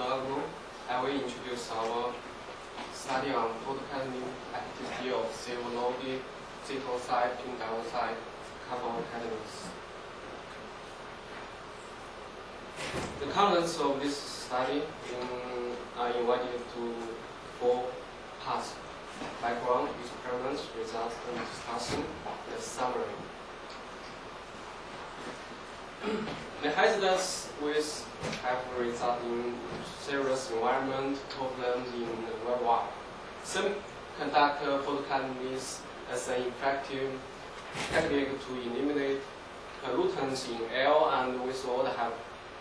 ago, I will introduce our study on photocatalytic activity of zero-loaded Z-oxide pin dioxide carbon catalysts. The contents of this study are divided to 4 parts: background, experiments, results, and discussion, and summary. The hazards with have resulted in serious environment problems in the worldwide. Semiconductor photocatalysts as an effective technique to eliminate pollutants in air and wastewater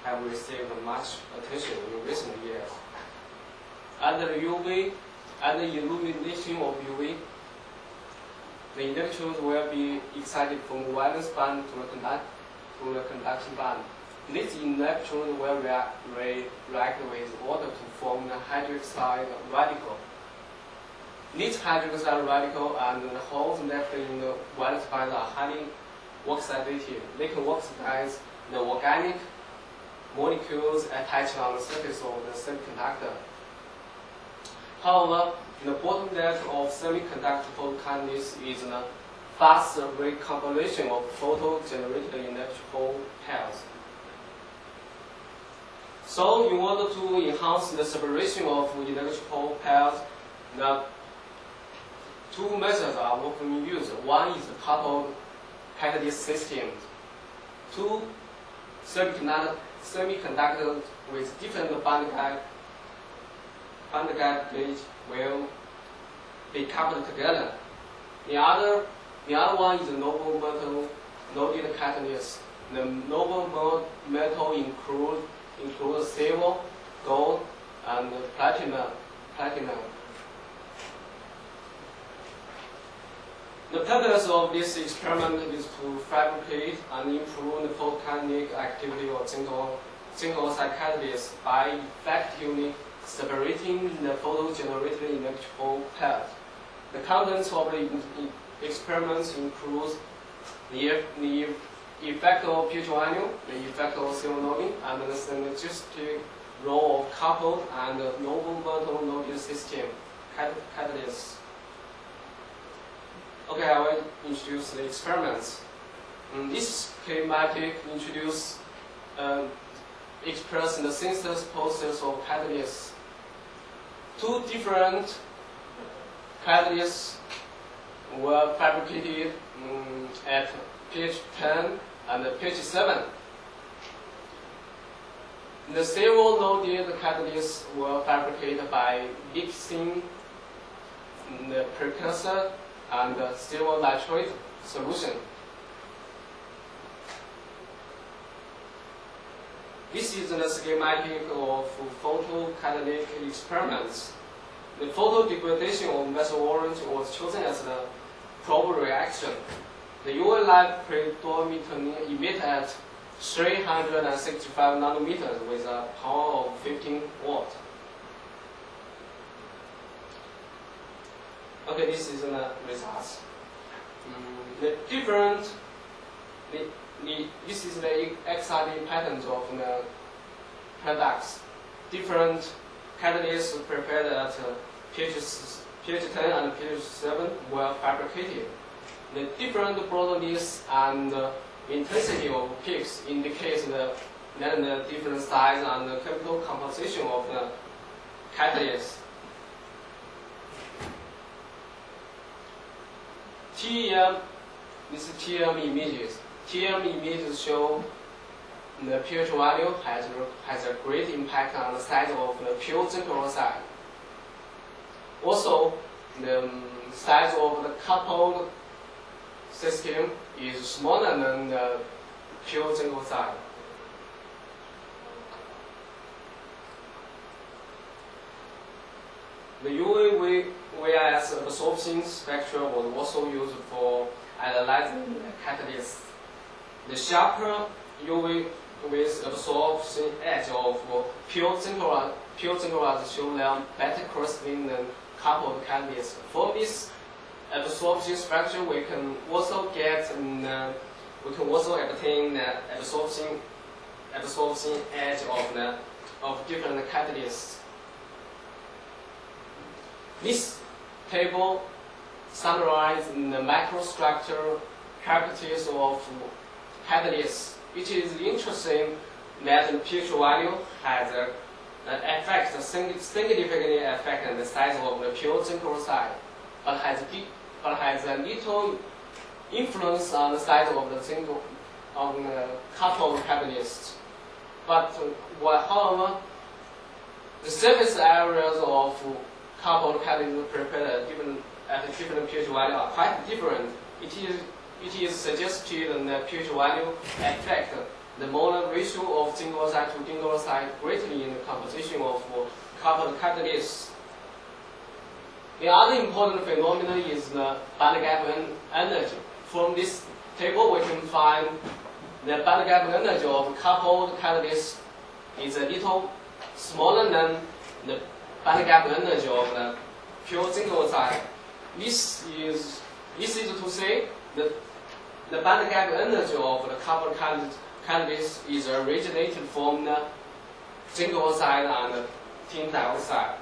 have received much attention in recent years. Under the illumination of UV, the electrons will be excited from the valence band to the conduction band. These electrons will react with water to form the hydroxide radical. These hydroxide radical and the holes left in the valence band are highly oxidative. They can oxidize the organic molecules attached on the surface of the semiconductor. However, the bottleneck of semiconductor photocatalysis is the fast recombination of photo-generated electrical pairs. So, in order to enhance the separation of electrical pairs, the 2 methods are often used. One is the coupled catalyst system. 2 semiconductors with different band gap gauge will be coupled together. The other one is the noble metal loaded catalyst. The noble metal includes silver, gold, and platinum. The purpose of this experiment is to fabricate and improve the photocatalytic activity of zinc oxide catalysts by effectively separating the photo-generated electrical pairs. The contents of the experiments include the effect of piezo anneal, the effect of zero-loading, and the synergistic role of coupled and noble metal loaded system catalysts. Okay, I will introduce the experiments. This schematic expresses the synthesis process of catalysts. 2 different catalysts were fabricated at pH 10 and pH 7. The zero-loaded catalysts were fabricated by mixing the precursor and the silver nitrate solution. This is the schematic of photocatalytic experiments. The photo degradation of methyl orange was chosen as the probe reaction. The UV light predominantly emit at 365 nanometers with a power of 15 watts. Okay, this is the results. This is the exciting patterns of the products. Different catalysts prepared at pH 10 and pH 7 were fabricated. The different broadness and intensity of peaks indicates the different size and the chemical composition of the catalyst. These TM images. TM images show the pH value has a great impact on the size of the pure zinc oxide. Also, the size of the coupled system is smaller than the pure zinc oxide. The UV-VIS absorption spectra was also used for analyzing the catalysts. The sharper UV with absorption edge of pure zinc oxide show them better corresponding than coupled catalysts. For this absorption spectrum, we can also obtain the absorption edge of the of different catalysts. This table summarizes the microstructure characteristics of catalysts. It is interesting that the pH value has significantly affect the size of the pure zinc oxide, but has a little influence on the size of the zinc on the cathode catalyst. But however, the surface areas of cathode catalyst prepared at different pH value are quite different. It is suggested that the pH value affect the molar ratio of zinc oxide to zinc oxide greatly in the composition of cathode catalysts. The other important phenomenon is the band gap energy. From this table, we can find the band gap energy of cathode catalyst is a little smaller than the band gap energy of the pure zinc oxide. This is to say that the band gap energy of the cathode catalyst is originated from the zinc oxide and tin dioxide.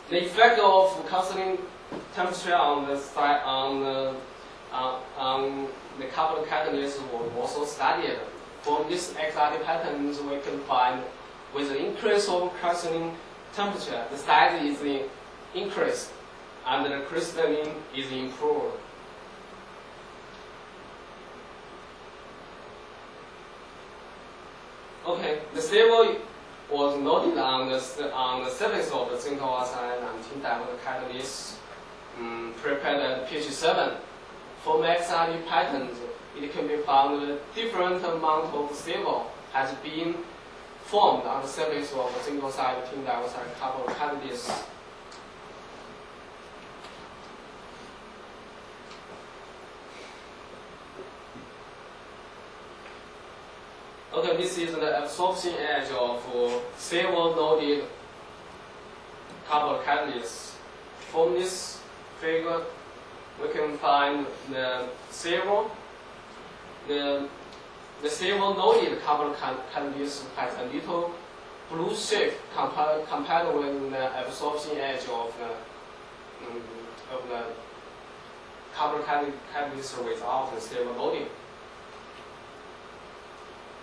The effect of constant temperature on the cathode catalyst was also studied. From these exotic patterns, we can find with the increase of constant temperature, the size is increased and the crystalline is improved. Okay, the stable was noted on the surface of the zinc oxide and tin dioxide catalyst prepared at pH 7. For exotic patterns, it can be found that different amount of silver has been formed on the surface of the zinc oxide and tin dioxide cathode catalyst. Okay, this is the absorption edge of silver-loaded cathode catalyst. From this figure, we can find the silver. The silver-loaded cathode catalyst has a little blue shape compared with the absorption edge of the cathode catalyst without the silver loading.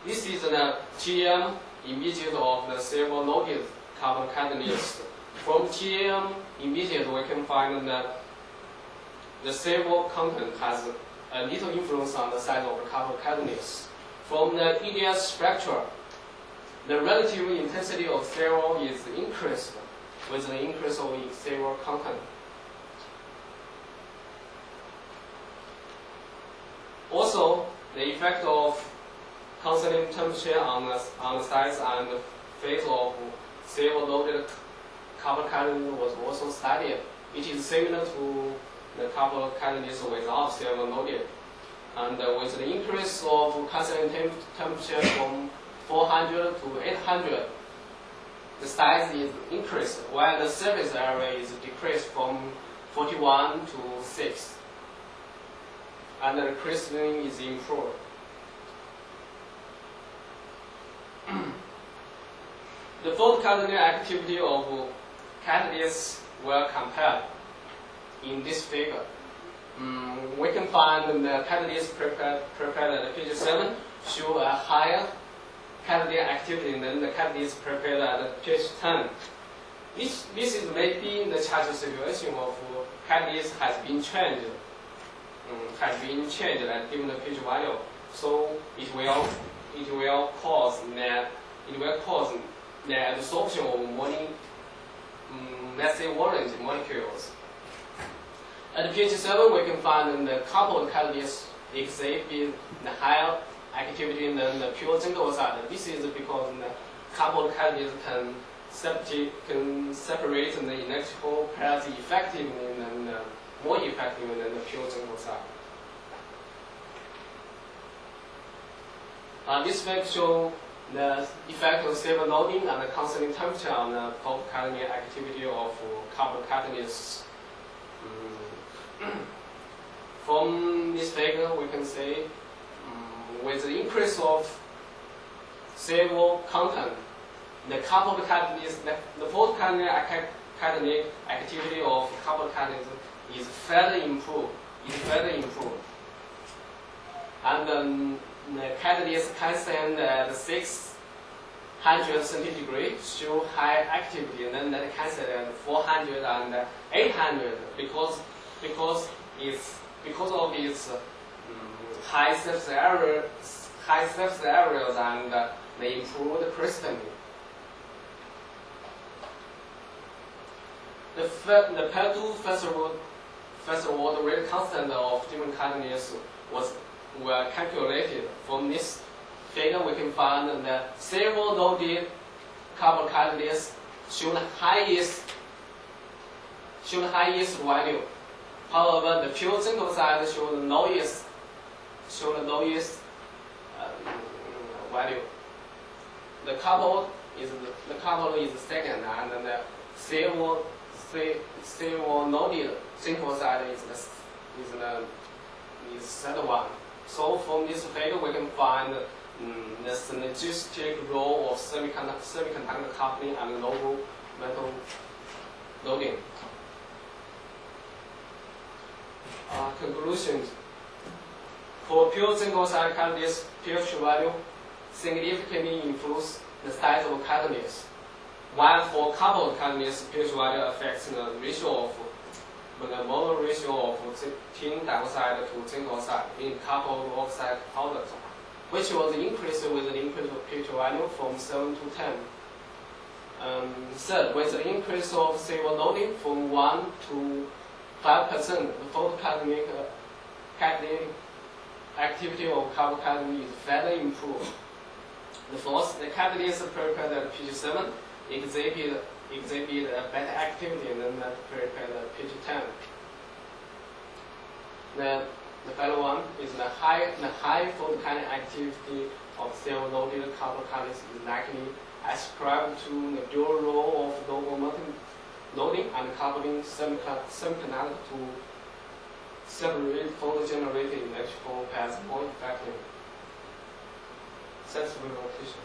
This is the TM immediate of the silver-loaded cathode catalyst. From TM immediate, we can find that the silver content has a little influence on the size of the cathode catalyst. From the EDS structure, the relative intensity of silver is increased with the increase of silver content. Also, the effect of constant temperature on the size and phase of silver-loaded cathode catalyst was also studied. It is similar to the cathode catalyst without silver loaded. And with the increase of constant temperature from 400 to 800, the size is increased, while the surface area is decreased from 41 to 6. And the crystalline is improved. The photocatalytic activity of catalysts were compared in this figure. We can find the catalysts prepared at pH 7 show a higher catalytic activity than the catalysts prepared at pH 10. This is maybe the charge situation of catalyst has been changed at given the pH value. So it will cause the absorption of let's say orange molecules. At pH 7, we can find the cathode catalyst exhibit the higher activity than the pure zinc oxide. This is because the cathode catalyst can separate the electrical polarity effectively and more effectively than the pure zinc oxide. This figure shows the effect of silver loading and the constant temperature on the photocatalytic activity of cathode catalysts. From this figure, we can say with the increase of CO content, the photocatalytic activity of catalyst is further improved. And the catalyst can stand at 600 centigrade, show high activity, and then that can stand at 400 and 800 because of its high surface areas and the improved crystalline. The first of all, the rate constant of different catalysts were calculated. From this figure, we can find the several loaded carbon catalysts show the highest value. However, the pure zinc side show the lowest value. The carbon is the second, and then the CO loaded zinc side is third one. So from this figure, we can find the synergistic role of semiconductor coupling and low metal loading. Conclusions. For pure zinc oxide catalyst, pH value significantly improves the size of catalyst. While for carbon catalyst, pH value affects the ratio of the molar ratio of tin dioxide to zinc oxide in carbon oxide powder, which was increased with the increase of pH value from 7 to 10. Third, with the increase of CO loading from 1 to 5%, the photocatalytic activity of carbon catalyst is further improved. The fourth, the catalyst prepared at pH 7 exhibit a better activity than that prepared at pH 10. The final one is the high photocatalytic activity of cell-loaded carbon catalyst is likely ascribed to the dual role of low metal loading and coupling semiconductor to separate photogenerated electrical paths more effectively. Thanks for your attention.